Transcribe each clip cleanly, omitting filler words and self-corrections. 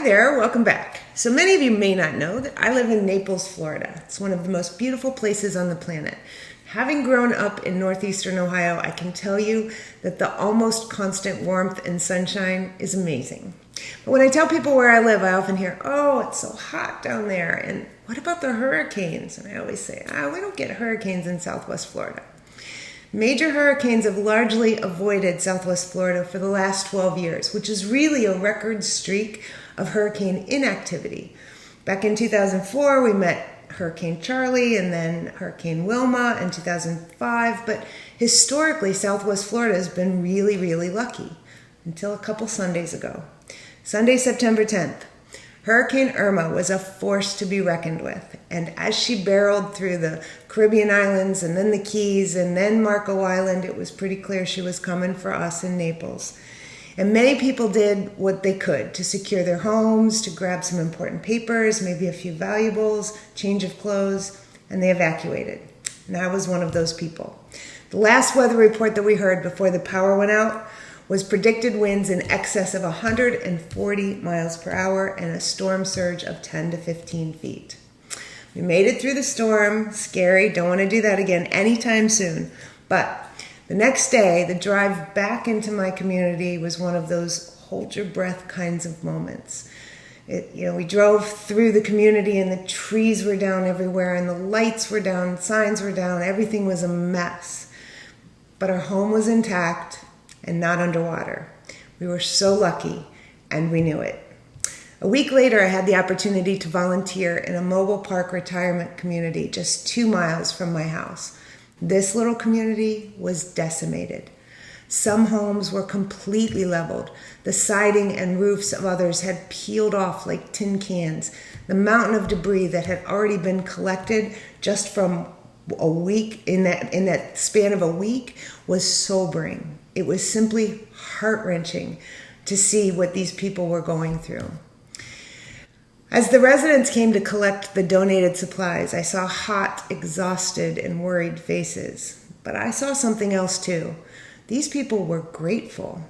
there, welcome back. So many of you may not know that I live in Naples, Florida. It's one of the most beautiful places on the planet. Having grown up in northeastern Ohio, I can tell you that the almost constant warmth and sunshine is amazing. But when I tell people where I live, I often hear, oh, it's so hot down there. And what about the hurricanes? And I always say, we don't get hurricanes in Southwest Florida. Major hurricanes have largely avoided Southwest Florida for the last 12 years, which is really a record streak of hurricane inactivity. Back in 2004, we met Hurricane Charlie and then Hurricane Wilma in 2005, but historically, Southwest Florida has been really, really lucky until a couple Sundays ago. Sunday, September 10th, Hurricane Irma was a force to be reckoned with, and as she barreled through the Caribbean islands and then the Keys and then Marco Island, it was pretty clear she was coming for us in Naples. And many people did what they could to secure their homes, to grab some important papers, maybe a few valuables, change of clothes, and they evacuated. And I was one of those people. The last weather report that we heard before the power went out was predicted winds in excess of 140 miles per hour and a storm surge of 10 to 15 feet. We made it through the storm. Scary. Don't want to do that again anytime soon. But the next day, the drive back into my community was one of those hold your breath kinds of moments. We drove through the community and the trees were down everywhere and the lights were down, signs were down, everything was a mess. But our home was intact and not underwater. We were so lucky and we knew it. A week later, I had the opportunity to volunteer in a mobile park retirement community just 2 miles from my house. This little community was decimated. Some homes were completely leveled. The siding and roofs of others had peeled off like tin cans. The mountain of debris that had already been collected just from a week, in that span of a week, was sobering. It was simply heart-wrenching to see what these people were going through. As the residents came to collect the donated supplies, I saw hot, exhausted, and worried faces. But I saw something else too. These people were grateful.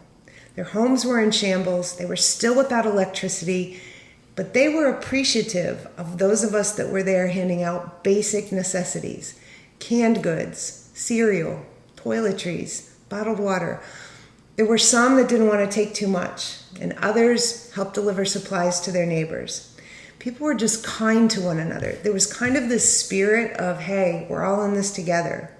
Their homes were in shambles. They were still without electricity, but they were appreciative of those of us that were there handing out basic necessities, canned goods, cereal, toiletries, bottled water. There were some that didn't want to take too much, and others helped deliver supplies to their neighbors. People were just kind to one another. There was kind of this spirit of, hey, we're all in this together.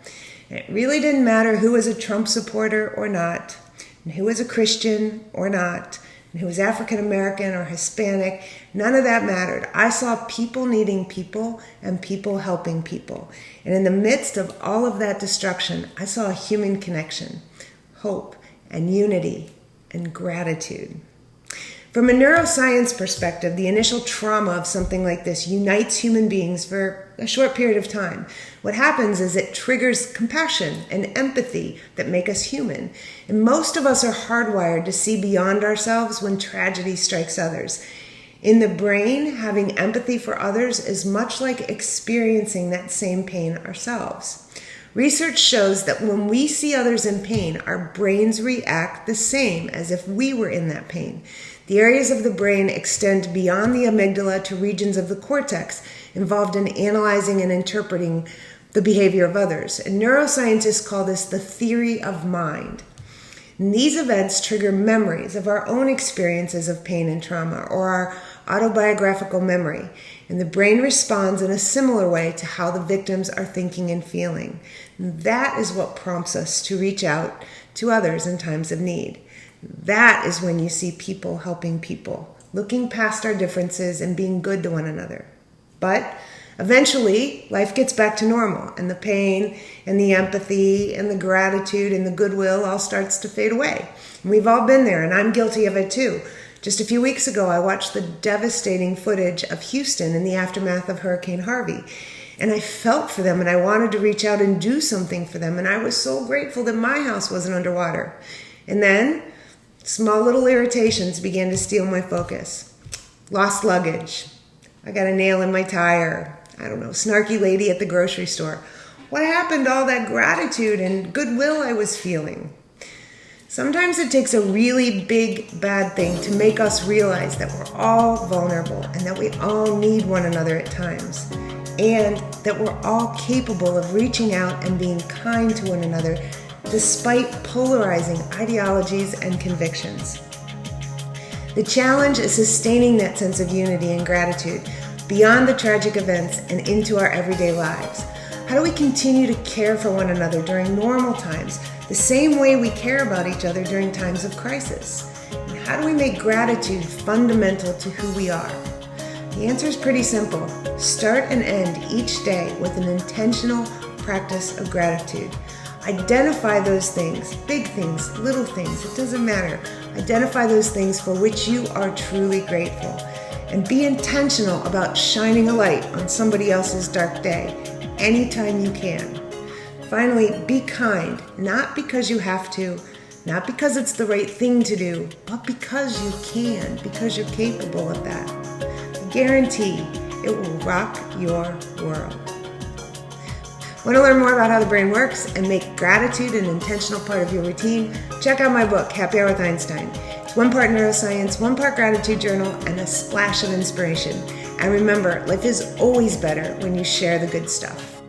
And it really didn't matter who was a Trump supporter or not, and who was a Christian or not, and who was African American or Hispanic. None of that mattered. I saw people needing people and people helping people. And in the midst of all of that destruction, I saw a human connection, hope, and unity, and gratitude. From a neuroscience perspective, the initial trauma of something like this unites human beings for a short period of time. What happens is it triggers compassion and empathy that make us human. And most of us are hardwired to see beyond ourselves when tragedy strikes others. In the brain, having empathy for others is much like experiencing that same pain ourselves. Research shows that when we see others in pain, our brains react the same as if we were in that pain. The areas of the brain extend beyond the amygdala to regions of the cortex involved in analyzing and interpreting the behavior of others. And neuroscientists call this the theory of mind. And these events trigger memories of our own experiences of pain and trauma, or our autobiographical memory. And the brain responds in a similar way to how the victims are thinking and feeling. And that is what prompts us to reach out to others in times of need. That is when you see people helping people, looking past our differences and being good to one another. But eventually, life gets back to normal, and the pain and the empathy and the gratitude and the goodwill all starts to fade away. And we've all been there, and I'm guilty of it too. Just a few weeks ago, I watched the devastating footage of Houston in the aftermath of Hurricane Harvey. And I felt for them, and I wanted to reach out and do something for them. And I was so grateful that my house wasn't underwater. And then small little irritations began to steal my focus. Lost luggage. I got a nail in my tire. Snarky lady at the grocery store. What happened to all that gratitude and goodwill I was feeling? Sometimes it takes a really big, bad thing to make us realize that we're all vulnerable and that we all need one another at times, and that we're all capable of reaching out and being kind to one another despite polarizing ideologies and convictions. The challenge is sustaining that sense of unity and gratitude beyond the tragic events and into our everyday lives. How do we continue to care for one another during normal times, the same way we care about each other during times of crisis? And how do we make gratitude fundamental to who we are? The answer is pretty simple. Start and end each day with an intentional practice of gratitude. Identify those things, big things, little things, it doesn't matter. Identify those things for which you are truly grateful. And be intentional about shining a light on somebody else's dark day anytime you can. Finally, be kind, not because you have to, not because it's the right thing to do, but because you can, because you're capable of that. I guarantee it will rock your world. Want to learn more about how the brain works and make gratitude an intentional part of your routine? Check out my book, Happy Hour with Einstein. It's 1 part neuroscience, 1 part gratitude journal, and a splash of inspiration. And remember, life is always better when you share the good stuff.